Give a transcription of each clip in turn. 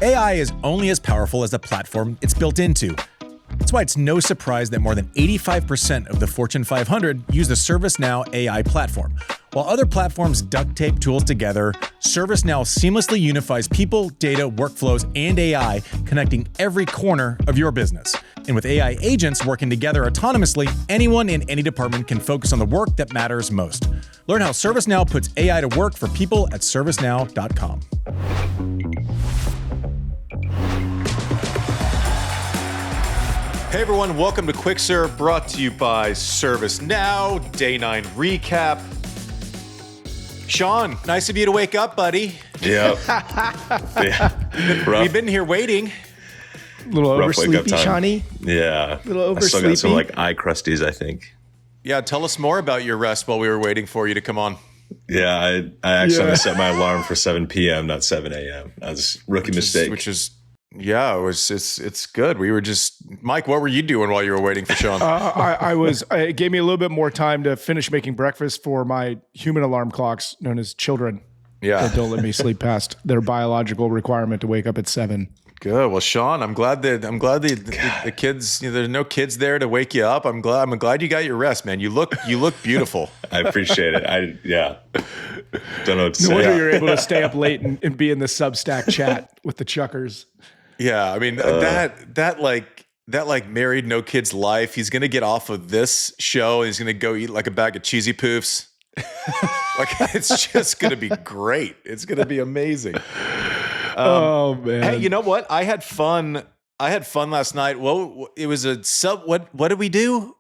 AI is only as powerful as the platform it's built into. That's why it's no surprise that more than 85% of the Fortune 500 use the ServiceNow AI platform. While other platforms duct tape tools together, ServiceNow seamlessly unifies people, data, workflows, and AI, connecting every corner of your business. And with AI agents working together autonomously, anyone in any department can focus on the work that matters most. Learn how ServiceNow puts AI to work for people at ServiceNow.com. Hey everyone, welcome to Quick Serve, brought to you by ServiceNow, Day 9 recap. Sean, nice of you to wake up, buddy. Yeah. We've been here waiting. A little oversleepy, Shawnee? Yeah. A little I still oversleepy? got some eye crusties, I think. Yeah, tell us more about your rest while we were waiting for you to come on. Yeah, I accidentally set my alarm for 7 p.m., not 7 a.m. That's a rookie mistake. It's good. We were just, Mike, what were you doing while you were waiting for Sean? It gave me a little bit more time to finish making breakfast for my human alarm clocks, known as children. Yeah. That don't let me sleep past their biological requirement to wake up at 7. Good. Well, Sean, I'm glad the kids, there's no kids there to wake you up. I'm glad you got your rest, man. You look beautiful. I appreciate it. Don't know what to say. No wonder you're able to stay up late and be in the Substack chat with the Chuckers. Yeah, I mean that married no kids life. He's gonna get off of this show and he's gonna go eat like a bag of cheesy poofs. Like it's just gonna be great. It's gonna be amazing. Oh man! Hey, you know what? I had fun last night. Well, it was a sub. What did we do?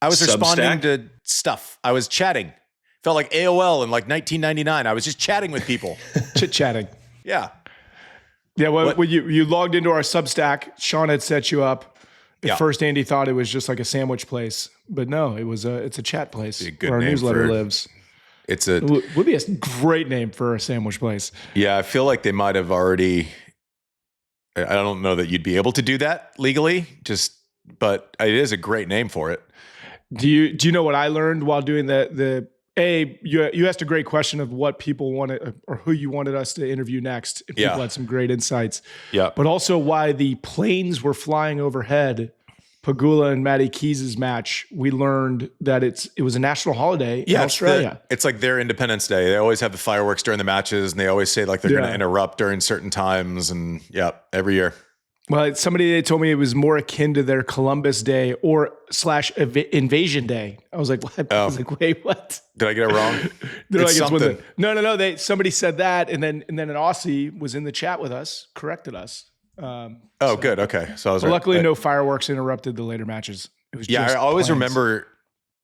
I was responding to stuff. I was chatting. Felt like AOL in like 1999. I was just chatting with people. Chit-chatting. Yeah. Yeah, when you logged into our Substack, Sean had set you up. At first, Andy thought it was just like a sandwich place, but no, it's a chat place where our newsletter lives. It would be a great name for a sandwich place. Yeah, I feel like they might have already. I don't know that you'd be able to do that legally, but it is a great name for it. Do you know what I learned while doing you asked a great question of what people wanted or who you wanted us to interview next. And people had some great insights. Yeah. But also why the planes were flying overhead, Pegula and Matty Keys' match, we learned that it was a national holiday in Australia. It's like their Independence Day. They always have the fireworks during the matches, and they always say like they're going to interrupt during certain times. And every year. Well, they told me it was more akin to their Columbus Day /Invasion Day. I was like, what? I was like, wait, what? Did I get it wrong? It's something. No. Somebody said that, and then an Aussie was in the chat with us, corrected us. Good. Okay. So I was luckily no fireworks interrupted the later matches. It was I always remember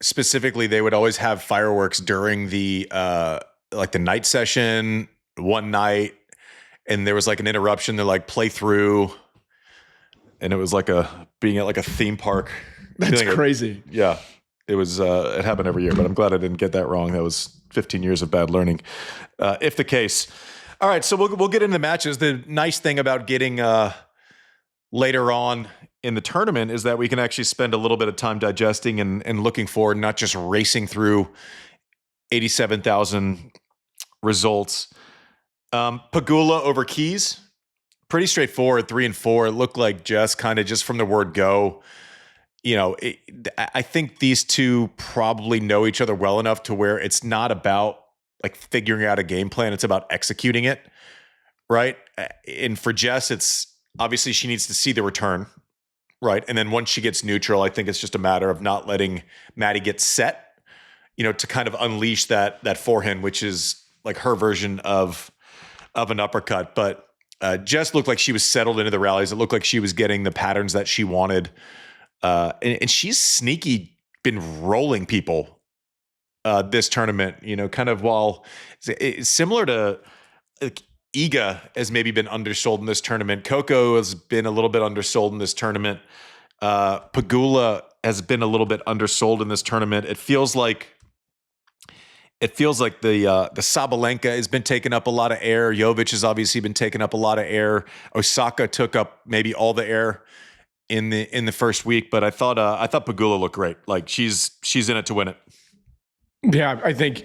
specifically they would always have fireworks during the like the night session one night, and there was like an interruption to like play through. And it was like being at like a theme park. That's crazy. It was. It happened every year, but I'm glad I didn't get that wrong. That was 15 years of bad learning, if the case. All right, so we'll get into the matches. The nice thing about getting later on in the tournament is that we can actually spend a little bit of time digesting and looking forward, not just racing through 87,000 results. Pegula over Keys. Pretty straightforward, 3 and 4. It looked like just from the word go. I think these two probably know each other well enough to where it's not about like figuring out a game plan. It's about executing it, right? And for Jess, it's obviously she needs to see the return, right? And then once she gets neutral, I think it's just a matter of not letting Maddie get set, to kind of unleash that forehand, which is like her version of an uppercut. But Jess looked like she was settled into the rallies. It looked like she was getting the patterns that she wanted. And she's sneaky been rolling people this tournament, kind of while it's similar to like, Iga has maybe been undersold in this tournament. Coco has been a little bit undersold in this tournament. Pegula has been a little bit undersold in this tournament. It feels like the Sabalenka has been taking up a lot of air. Jovic has obviously been taking up a lot of air. Osaka took up maybe all the air in the first week, but I thought Pegula looked great. Like she's in it to win it. Yeah, I think,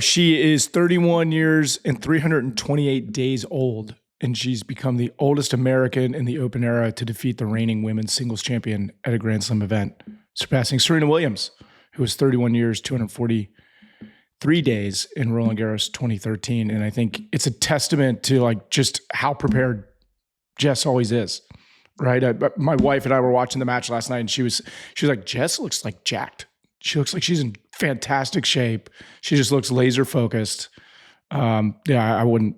she is 31 years and 328 days old. and she's become the oldest American in the Open era to defeat the reigning women's singles champion at a Grand Slam event, surpassing Serena Williams, who was 31 years, 243 days in Roland Garros 2013. And I think it's a testament to like just how prepared Jess always is, right? My wife and I were watching the match last night, and she was like, Jess looks like jacked. She looks like she's in fantastic shape. She just looks laser focused. I wouldn't.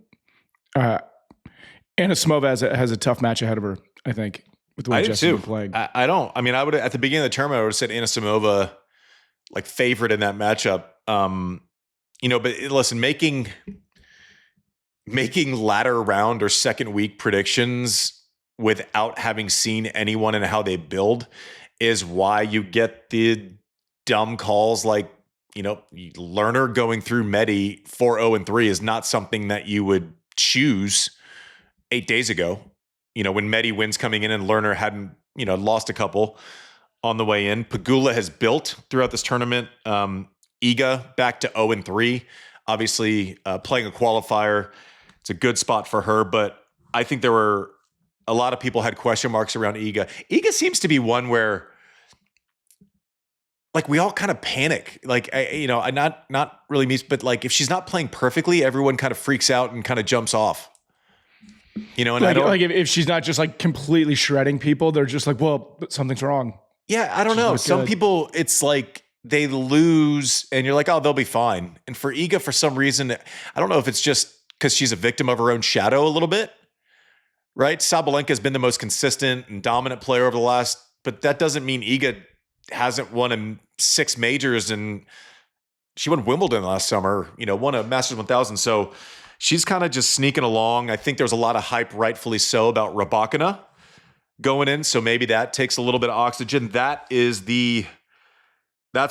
Anisimova has a tough match ahead of her, I think, with the way Jess has been playing. I would at the beginning of the tournament, I would have said Anisimova like favorite in that matchup. But listen, making latter round or second week predictions without having seen anyone and how they build is why you get the dumb calls like, Lerner going through Medi 4-0-3 is not something that you would choose 8 days ago, when Medi wins coming in and Lerner hadn't, lost a couple on the way in. Pegula has built throughout this tournament. Iga back to 0-3, obviously playing a qualifier. It's a good spot for her, but I think there were a lot of people had question marks around Iga. Iga seems to be one where like we all kind of panic. Like, not really me, but like if she's not playing perfectly, everyone kind of freaks out and kind of jumps off. And like if she's not just like completely shredding people, they're just like, well, but something's wrong. Yeah, I don't know. Some people, it's like they lose and you're like, oh, they'll be fine. And for Iga, for some reason, I don't know if it's just because she's a victim of her own shadow a little bit, right? Sabalenka has been the most consistent and dominant player over the last, but that doesn't mean Iga hasn't won in 6 majors, and she won Wimbledon last summer, won a Masters 1000. So she's kind of just sneaking along. I think there's a lot of hype, rightfully so, about Rybakina going in. So maybe that takes a little bit of oxygen. That's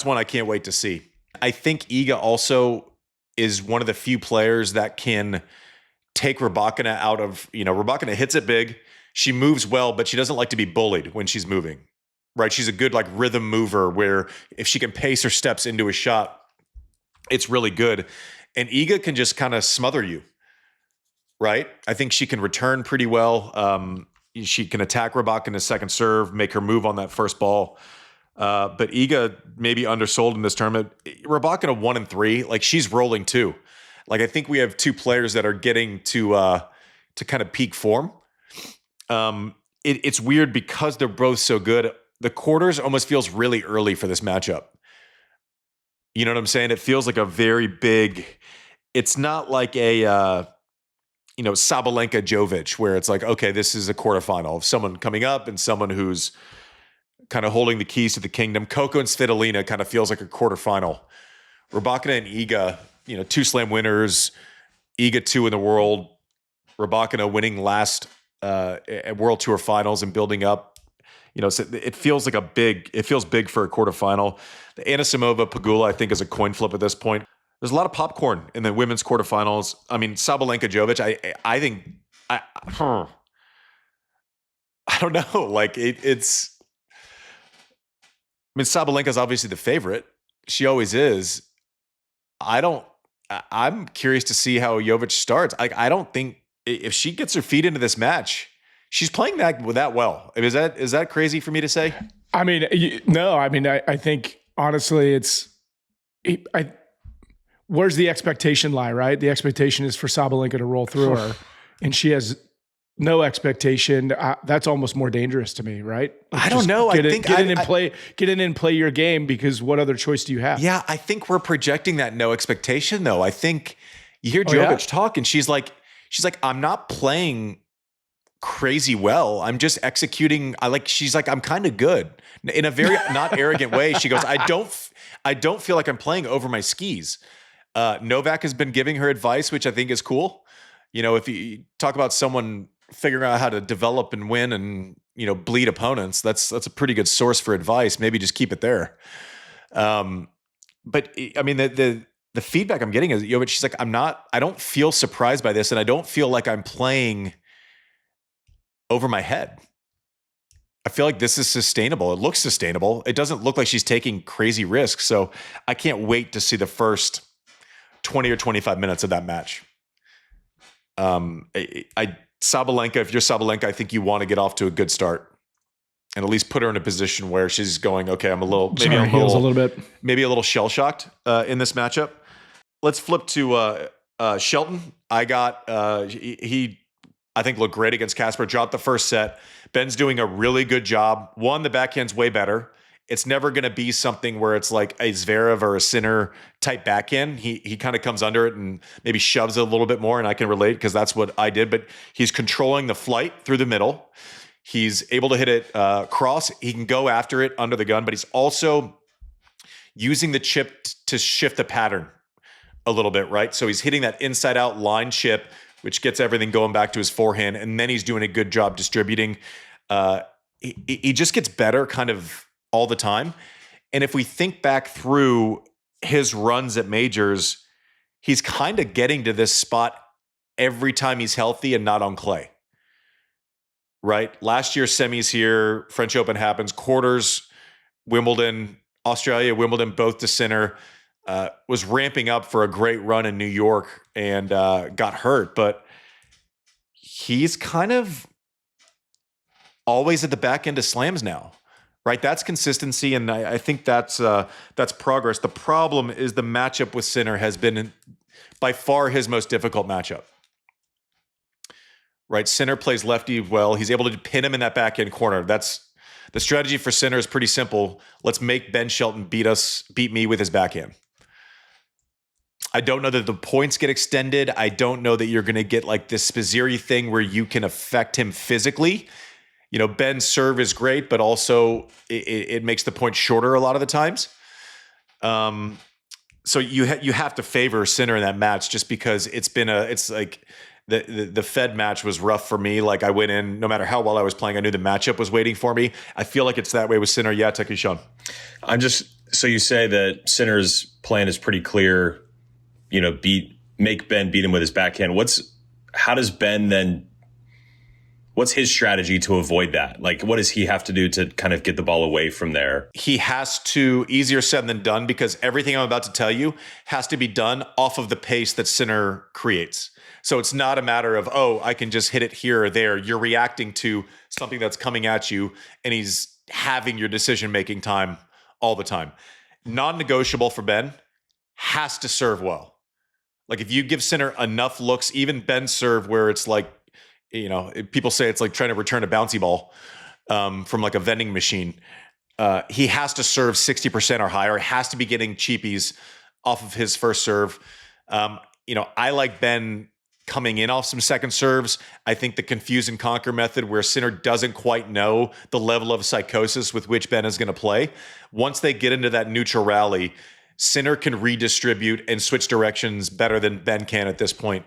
one I can't wait to see. I think Iga also is one of the few players that can take Rybakina out of, Rybakina hits it big. She moves well, but she doesn't like to be bullied when she's moving, right? She's a good like rhythm mover where if she can pace her steps into a shot, it's really good. And Iga can just kind of smother you, right? I think she can return pretty well. She can attack Rybakina's second serve, make her move on that first ball. But Iga maybe undersold in this tournament. Rybakina 1-3, like she's rolling too. Like I think we have 2 players that are getting to kind of peak form. It's weird because they're both so good. The quarters almost feels really early for this matchup. You know what I'm saying? It feels like a very big. It's not like a Sabalenka Jovic where it's like, okay, this is a quarterfinal of someone coming up and someone who's kind of holding the keys to the kingdom. Coco and Svitolina kind of feels like a quarterfinal. Rybakina and Iga, 2 slam winners, Iga 2 in the world, Rybakina winning last at World Tour finals and building up. So it feels like it feels big for a quarterfinal. The Anisimova Pegula, I think, is a coin flip at this point. There's a lot of popcorn in the women's quarterfinals. I mean, Sabalenka Jovic, I think, I don't know. Like it's, I mean, Sabalenka's obviously the favorite. She always is. I'm curious to see how Jovic starts. I don't think if she gets her feet into this match, she's playing that well. I mean, is that crazy for me to say? I mean, no. I mean, I think honestly, where's the expectation lie? Right, the expectation is for Sabalenka to roll through her, and she has no expectation. That's almost more dangerous to me, right? I don't know. Get in and play your game, because what other choice do you have? Yeah, I think we're projecting that no expectation though. I think you hear Jovic talk, and she's like, I'm not playing crazy well. I'm just executing. She's like, I'm kind of good in a very not arrogant way. She goes, I don't feel like I'm playing over my skis. Novak has been giving her advice, which I think is cool. If you talk about someone figuring out how to develop and win and, bleed opponents, that's a pretty good source for advice. Maybe just keep it there. But I mean, the feedback I'm getting is, but she's like, I don't feel surprised by this. And I don't feel like I'm playing over my head. I feel like this is sustainable. It looks sustainable. It doesn't look like she's taking crazy risks. So I can't wait to see the first 20 or 25 minutes of that match. Sabalenka, if you're Sabalenka, I think you want to get off to a good start and at least put her in a position where she's going, okay, I'm a little shell shocked in this matchup. Let's flip to Shelton. I think looked great against Casper, dropped the first set. Ben's doing a really good job. One, the backhand's way better. It's never going to be something where it's like a Zverev or a Sinner type backhand. He kind of comes under it and maybe shoves it a little bit more, and I can relate because that's what I did. But he's controlling the flight through the middle. He's able to hit it cross. He can go after it under the gun, but he's also using the chip to shift the pattern a little bit, right? So he's hitting that inside-out line chip, which gets everything going back to his forehand, and then he's doing a good job distributing. He just gets better kind of all the time. And if we think back through his runs at majors, he's kind of getting to this spot every time he's healthy and not on clay. Right? Last year, semis here, French Open happens, quarters, Wimbledon, Australia, Wimbledon, both to Sinner. Was ramping up for a great run in New York and got hurt, but he's kind of always at the back end of slams now. Right, that's consistency, and I think that's progress. The problem is the matchup with Sinner has been by far his most difficult matchup. Right, Sinner plays lefty well. He's able to pin him in that back end corner. That's the strategy for Sinner is pretty simple. Let's make Ben Shelton beat me with his backhand. I don't know that the points get extended. I don't know that you're going to get like this Spizzirri thing where you can affect him physically. You know, Ben's serve is great, but also it makes the point shorter a lot of the times. So you have to favor Sinner in that match just because it's like the Fed match was rough for me. Like I went in, no matter how well I was playing, I knew the matchup was waiting for me. I feel like it's that way with Sinner. Yeah, take it, Sean. So you say that Sinner's plan is pretty clear, you know, make Ben beat him with his backhand. How does Ben then, what's his strategy to avoid that? Like, what does he have to do to kind of get the ball away from there? He has to, easier said than done, because everything I'm about to tell you has to be done off of the pace that Sinner creates. So it's not a matter of, oh, I can just hit it here or there. You're reacting to something that's coming at you, and he's having your decision-making time all the time. Non-negotiable for Ben, has to serve well. Like if you give Sinner enough looks, even Ben's serve where it's like, you know, people say it's like trying to return a bouncy ball from like a vending machine. He has to serve 60% or higher. He has to be getting cheapies off of his first serve. You know, I like Ben coming in off some second serves. I think the confuse and conquer method where Sinner doesn't quite know the level of psychosis with which Ben is going to play. Once they get into that neutral rally, Sinner can redistribute and switch directions better than Ben can at this point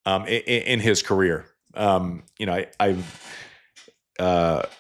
in his career. You know, I've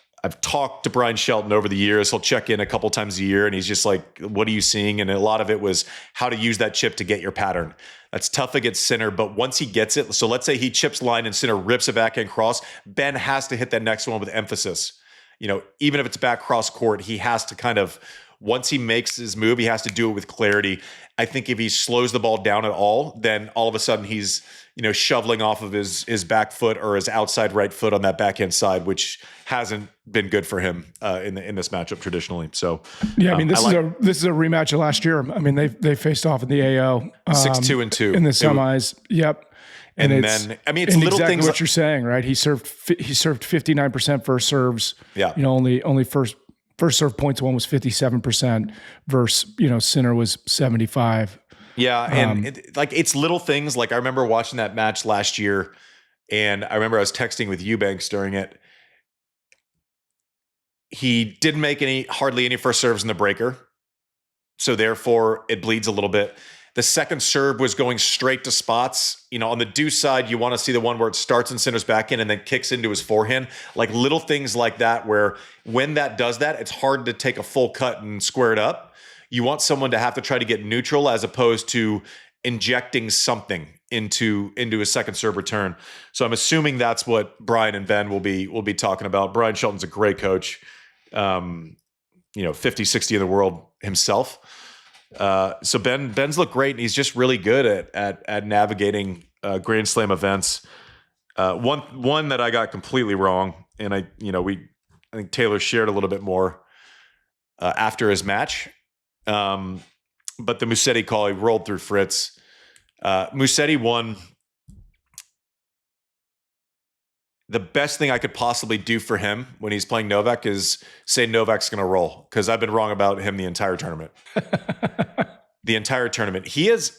talked to Brian Shelton over the years. He'll check in a couple times a year and he's just like, what are you seeing? And a lot of it was how to use that chip to get your pattern. That's tough against Sinner, but once he gets it, so let's say he chips line and Sinner rips a backhand cross, Ben has to hit that next one with emphasis. You know, even if it's back cross court, he has to kind of, once he makes his move, he has to do it with clarity. I think if he slows the ball down at all, then all of a sudden he's, you know, shoveling off of his back foot or his outside right foot on that backhand side, which hasn't been good for him in this matchup traditionally. So yeah, I mean, this is a rematch of last year. I mean, they faced off in the AO 6-2-2 in the semis. Yep. And then, I mean, it's little exactly things what you're saying, right? He served 59% first serves. Yeah. You know, only first serve points one was 57% versus, you know, Sinner was 75. Yeah. And it's little things. Like I remember watching that match last year and I remember I was texting with Eubanks during it. He didn't make hardly any first serves in the breaker. So therefore it bleeds a little bit. The second serve was going straight to spots. You know, on the deuce side, you want to see the one where it starts in Sinner's backhand and then kicks into his forehand. Like little things like that, where when that does that, it's hard to take a full cut and square it up. You want someone to have to try to get neutral as opposed to injecting something into a second serve return. So I'm assuming that's what Brian and Ben will be talking about. Brian Shelton's a great coach. You know, 50, 60 in the world himself. So Ben's looked great, and he's just really good at navigating Grand Slam events. One that I got completely wrong, and I think Taylor shared a little bit more after his match. But the Musetti call, he rolled through Fritz. Musetti won. The best thing I could possibly do for him when he's playing Novak is say Novak's going to roll, because I've been wrong about him the entire tournament. The entire tournament. He's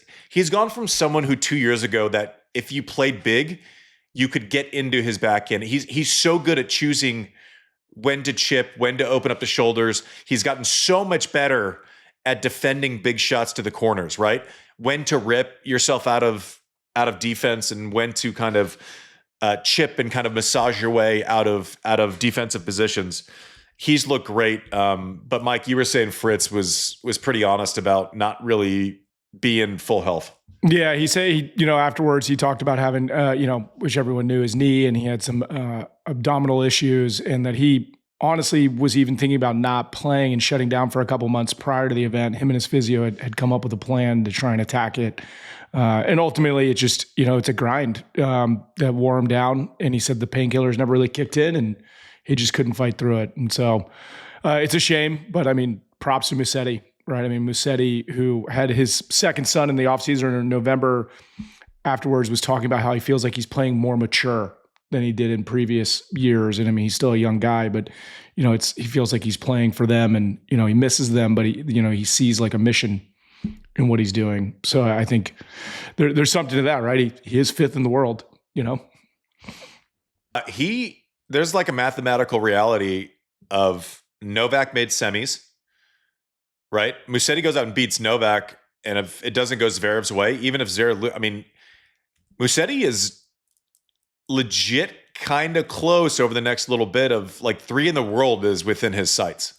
gone from someone who 2 years ago that if you played big, you could get into his backhand. He's so good at choosing when to chip, when to open up the shoulders. He's gotten so much better at defending big shots to the corners, right? When to rip yourself out of defense and when to kind of chip and kind of massage your way out of defensive positions. He's looked great. But Mike, you were saying Fritz was pretty honest about not really being full health. Yeah, he said, afterwards he talked about having, which everyone knew, his knee, and he had some abdominal issues, and that he honestly was even thinking about not playing and shutting down for a couple months prior to the event. Him and his physio had come up with a plan to try and attack it. And ultimately it just, it's a grind that wore him down. And he said the painkillers never really kicked in and he just couldn't fight through it. And so it's a shame, but I mean, props to Musetti, right? I mean, Musetti, who had his second son in the offseason in November, afterwards was talking about how he feels like he's playing more mature than he did in previous years. And I mean, he's still a young guy, but he feels like he's playing for them, and he misses them, but he sees like a mission in what he's doing. So I think there's something to that, right? He is fifth in the world, There's like a mathematical reality of Novak made semis, right? Musetti goes out and beats Novak, and if it doesn't go Zverev's way, even if Musetti is legit kind of close over the next little bit of like 3 in the world is within his sights,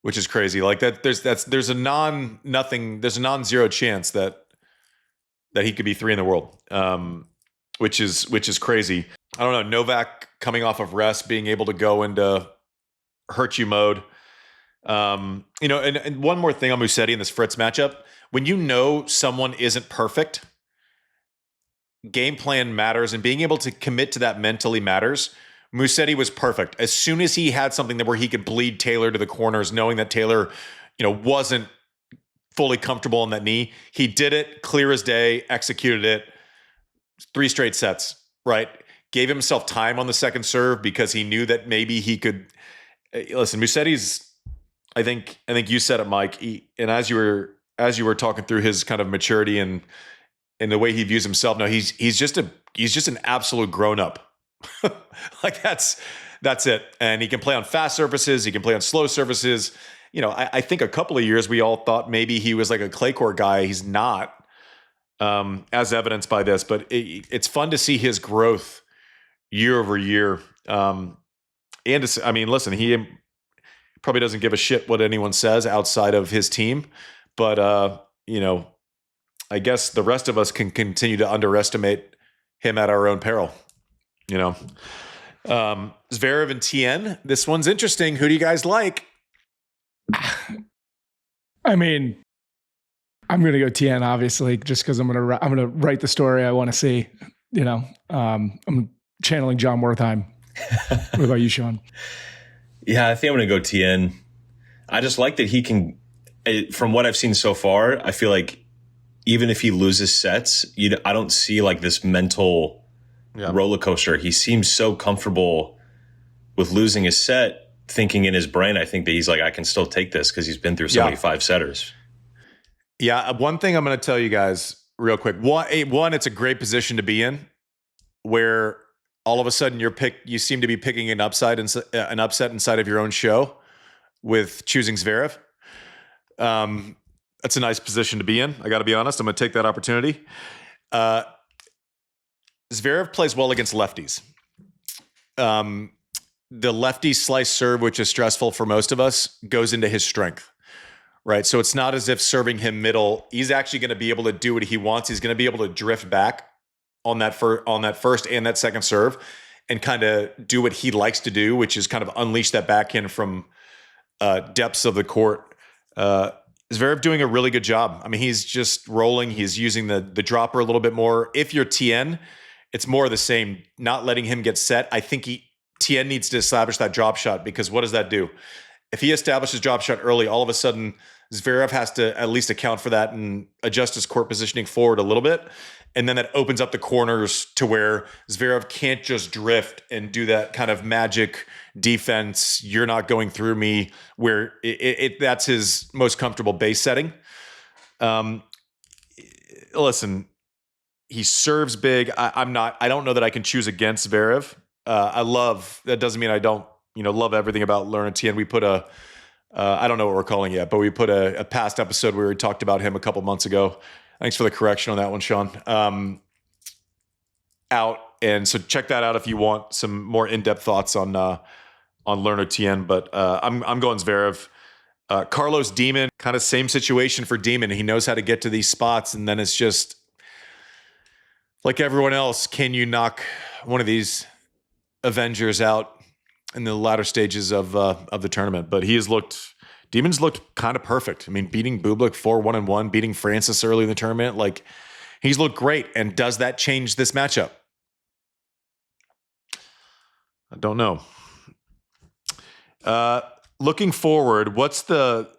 which is crazy. Like that, there's a non-zero chance that he could be 3 in the world, which is crazy. I don't know. Novak coming off of rest, being able to go into hurt you mode. And one more thing on Musetti in this Fritz matchup: when someone isn't perfect, game plan matters, and being able to commit to that mentally matters. Musetti was perfect. As soon as he had something where he could bleed Taylor to the corners, knowing that Taylor, wasn't fully comfortable on that knee, he did it clear as day, executed it. 3 straight sets, right? Gave himself time on the second serve because he knew that maybe he could. Listen, Musetti's. I think you said it, Mike. And as you were talking through his kind of maturity and the way he views himself, no, he's just an absolute grown up. Like that's it. And he can play on fast surfaces. He can play on slow surfaces. I think a couple of years we all thought maybe he was like a clay court guy. He's not, as evidenced by this. But it's fun to see his growth year over year. Listen, he probably doesn't give a shit what anyone says outside of his team. But, I guess the rest of us can continue to underestimate him at our own peril. Zverev and Tien. This one's interesting. Who do you guys like? I mean, I'm going to go Tien, obviously, just because I'm going to write the story I want to see. I'm channeling John Wertheim. What about you, Sean? Yeah, I think I'm going to go Tien. I just like that he can. From what I've seen so far, I feel like even if he loses sets, I don't see like this mental roller coaster. He seems so comfortable with losing his set, thinking in his brain, I think that he's like, I can still take this because he's been through so many 5-setters. Yeah, one thing I'm going to tell you guys real quick. One, it's a great position to be in, where all of a sudden you seem to be picking an upset inside of your own show with choosing Zverev. That's a nice position to be in. I got to be honest. I'm going to take that opportunity. Zverev plays well against lefties. The lefty slice serve, which is stressful for most of us, goes into his strength, right? So it's not as if serving him middle, he's actually going to be able to do what he wants. He's going to be able to drift back on that first and that second serve and kind of do what he likes to do, which is kind of unleash that backhand from depths of the court. Zverev doing a really good job. I mean, he's just rolling. He's using the dropper a little bit more. If you're Tien, it's more of the same, not letting him get set. I think Tien needs to establish that drop shot, because what does that do? If he establishes drop shot early, all of a sudden Zverev has to at least account for that and adjust his court positioning forward a little bit. And then that opens up the corners to where Zverev can't just drift and do that kind of magic defense. You're not going through me, where that's his most comfortable base setting. Listen, he serves big. I don't know that I can choose against Zverev. That doesn't mean I don't, love everything about Laurent Tien. We put I don't know what we're calling it yet, but we put a past episode where we talked about him a couple months ago. Thanks for the correction on that one, Sean. Out. And so check that out if you want some more in-depth thoughts on Laurent Tien. But I'm going Zverev. Carlos Demon, kind of same situation for Demon. He knows how to get to these spots, and then it's just like everyone else. Can you knock one of these Avengers out in the latter stages of the tournament? But Demon's looked kind of perfect. I mean, beating Bublik 4-1-1, beating Francis early in the tournament. Like, he's looked great. And does that change this matchup? I don't know. Looking forward, what's the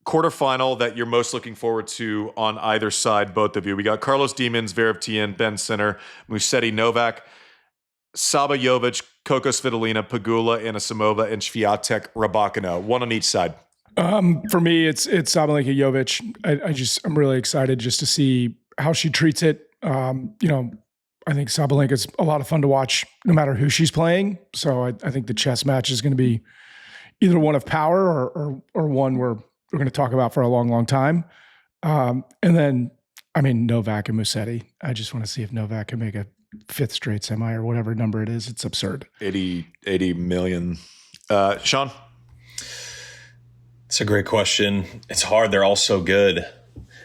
quarterfinal that you're most looking forward to on either side, both of you? We got Carlos Demon, Zverev Tien, Ben Sinner, Musetti Novak, Saba Jovic, Coco Svitolina, Pegula, Anisimova, and Swiatek Rybakina. One on each side. For me, it's Sabalenka Jovic. I'm really excited just to see how she treats it. I think Sabalenka's a lot of fun to watch no matter who she's playing. So I think the chess match is going to be either one of power or one we're going to talk about for a long, long time. And then, Novak and Musetti. I just want to see if Novak can make a fifth straight semi or whatever number it is. It's absurd. 80 million. Sean? It's a great question. It's hard. They're all so good.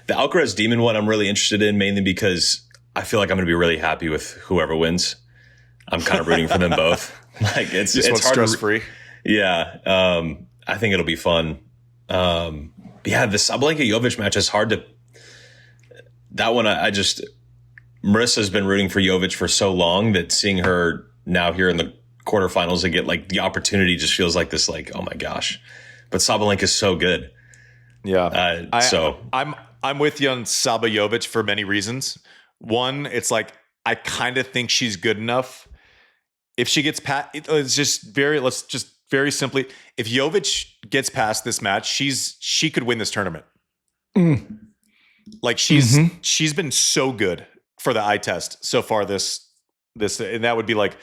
The Alcaraz Demon one I'm really interested in, mainly because I feel like I'm going to be really happy with whoever wins. I'm kind of rooting for them both. Like it's hard, stress-free. Yeah. I think it'll be fun. The Sabalenka Jovic match is hard to. That one, Marissa's been rooting for Jovic for so long that seeing her now here in the quarterfinals and get like the opportunity just feels like this, like, oh my gosh. But Sabalenka is so good. Yeah. I'm with you on Saba Jovic for many reasons. One, it's like, I kind of think she's good enough. If she gets past, let's just very simply, if Jovic gets past this match, she could win this tournament. Like she's been so good for the eye test so far this, and that would be like,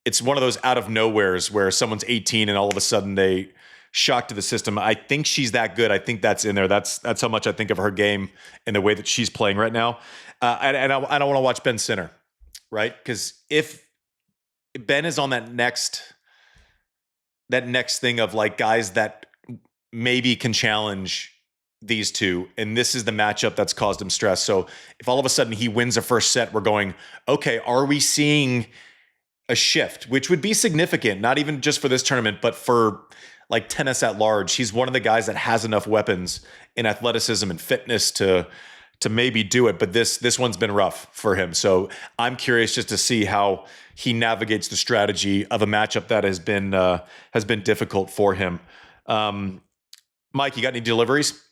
it's one of those out of nowheres where someone's 18 and all of a sudden they shock to the system. I think she's that good. I think that's in there. That's how much I think of her game and the way that she's playing right now. And I don't want to watch Ben Sinner, right? Because if Ben is on that next thing of like guys that maybe can challenge these two, and this is the matchup that's caused him stress. So if all of a sudden he wins a first set, we're going, okay, are we seeing a shift, which would be significant, not even just for this tournament, but for like tennis at large. He's one of the guys that has enough weapons in athleticism and fitness to maybe do it. But this one's been rough for him. So I'm curious just to see how he navigates the strategy of a matchup that has been difficult for him. Mike, you got any deliveries?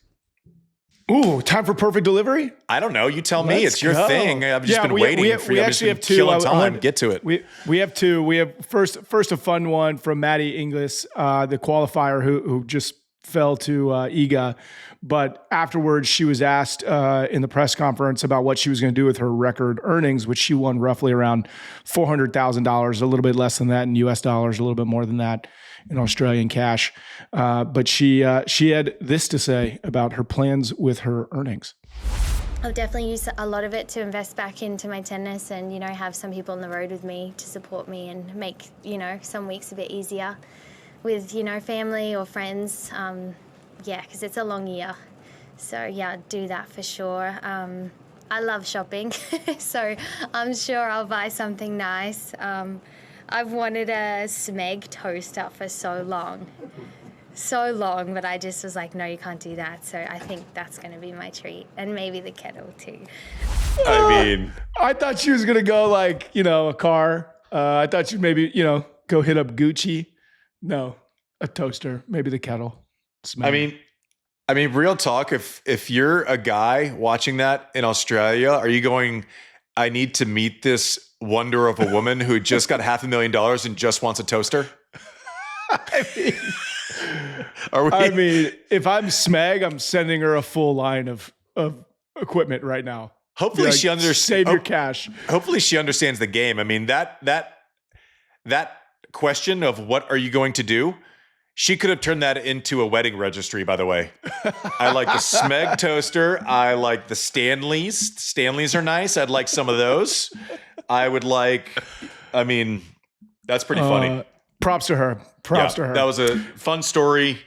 Ooh, time for perfect delivery? I don't know. You tell me. It's your thing. I've just been waiting for you. We actually have two. Killing time. Get to it. We have two. We have first a fun one from Maddie Inglis, the qualifier who just fell to Iga. But afterwards, she was asked in the press conference about what she was going to do with her record earnings, which she won roughly around $400,000, a little bit less than that in US dollars, a little bit more than that in Australian cash. But she had this to say about her plans with her earnings. I'll definitely use a lot of it to invest back into my tennis and, have some people on the road with me to support me and make, some weeks a bit easier with, family or friends. Because it's a long year. So, do that for sure. I love shopping, so I'm sure I'll buy something nice. I've wanted a Smeg toaster for so long, but I just was like, no, you can't do that. So I think that's going to be my treat, and maybe the kettle too. I thought she was going to go like, a car. I thought she'd maybe, go hit up Gucci. No, a toaster, maybe the kettle. I mean, real talk. If you're a guy watching that in Australia, are you going, I need to meet this wonder of a woman who just got $500,000 and just wants a toaster? I mean, if I'm Smeg, I'm sending her a full line of equipment right now. Hopefully she understands. Save your cash. Hopefully she understands the game. I mean, that question of what are you going to do? She could have turned that into a wedding registry, by the way. I like the Smeg toaster. I like the Stanleys. Stanleys are nice. I'd like some of those. That's pretty funny. Props to her. To her. That was a fun story,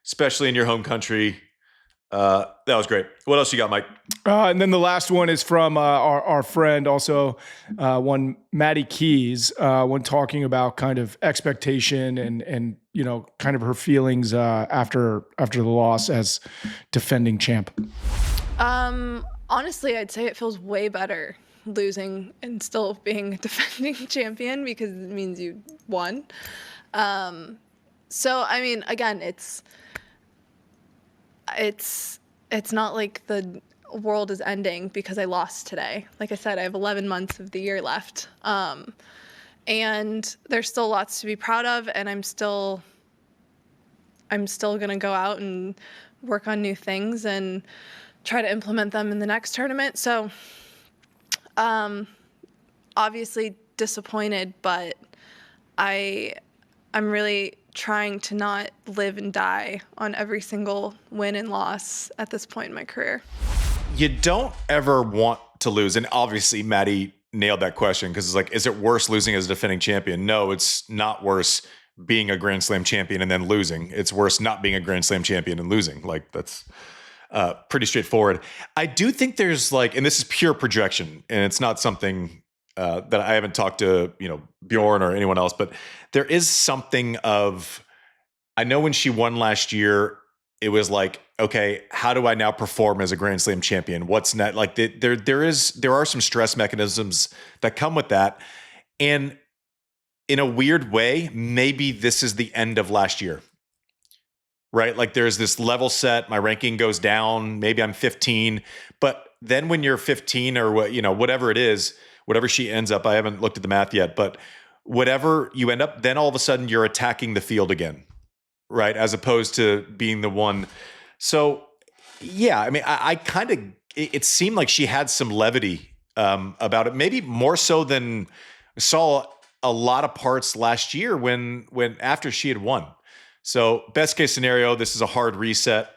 especially in your home country. That was great. What else you got, Mike? And then the last one is from our friend, also one Maddie Keys, when talking about kind of expectation and kind of her feelings after the loss as defending champ. Honestly, I'd say it feels way better losing and still being a defending champion because it means you won. So I mean, again, it's not like the world is ending because I lost today. Like I said, I have 11 months of the year left. And there's still lots to be proud of, and I'm still going to go out and work on new things and try to implement them in the next tournament. So obviously disappointed, but I'm really trying to not live and die on every single win and loss at this point in my career. You don't ever want to lose. And obviously Maddie nailed that question because it's like, is it worse losing as a defending champion? No, it's not worse being a Grand Slam champion and then losing. It's worse not being a Grand Slam champion and losing. Like that's pretty straightforward. I do think there's like, and this is pure projection and it's not something that I haven't talked to, Bjorn or anyone else, but there is something of, I know when she won last year, it was like, okay, how do I now perform as a Grand Slam champion? What's next? Like there are some stress mechanisms that come with that. And in a weird way, maybe this is the end of last year, right? Like there's this level set, my ranking goes down, maybe I'm 15, but then when you're 15 or whatever it is, whatever she ends up, I haven't looked at the math yet, but whatever you end up, then all of a sudden you're attacking the field again, right? As opposed to being the one. So yeah, I mean, I kind of, it seemed like she had some levity about it, maybe more so than saw a lot of parts last year when after she had won. So best case scenario, this is a hard reset.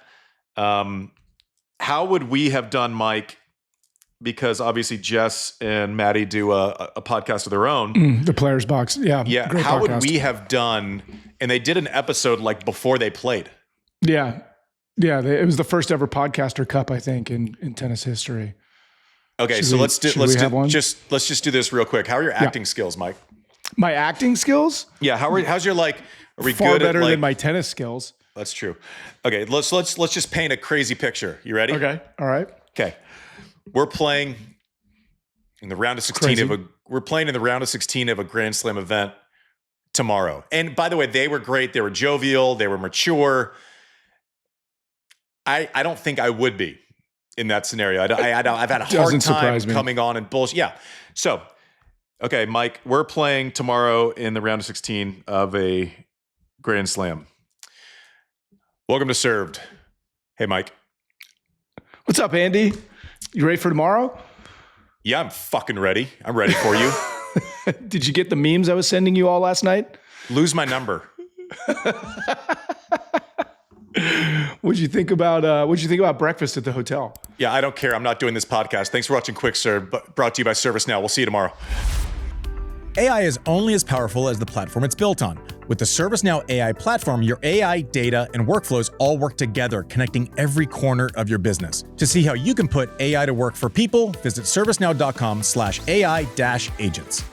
How would we have done, Mike? Because obviously Jess and Maddie do a podcast of their own. The Players Box. Yeah. Yeah. How would we have done? And they did an episode like before they played. Yeah. Yeah. It was the first ever Podcaster Cup, I think, in tennis history. Okay. Let's just do this real quick. How are your acting skills, Mike? My acting skills? Yeah. How's your are we far good better at than my tennis skills. That's true. Okay. Let's just paint a crazy picture. You ready? Okay. All right. Okay. We're playing in the round of 16 of a Grand Slam event tomorrow. And by the way, they were great. They were jovial. They were mature. I don't think I would be in that scenario. I've had a hard time coming on and bullshit. Yeah. So, okay, Mike, we're playing tomorrow in the round of 16 of a Grand Slam. Welcome to Served. Hey, Mike. What's up, Andy? You ready for tomorrow? Yeah, I'm fucking ready. I'm ready for you. Did you get the memes I was sending you all last night? Lose my number. What'd you think about breakfast at the hotel? Yeah, I don't care. I'm not doing this podcast. Thanks for watching Quick Serve, brought to you by ServiceNow. We'll see you tomorrow. AI is only as powerful as the platform it's built on. With the ServiceNow AI platform, your AI, data, and workflows all work together, connecting every corner of your business. To see how you can put AI to work for people, visit servicenow.com/AI-agents.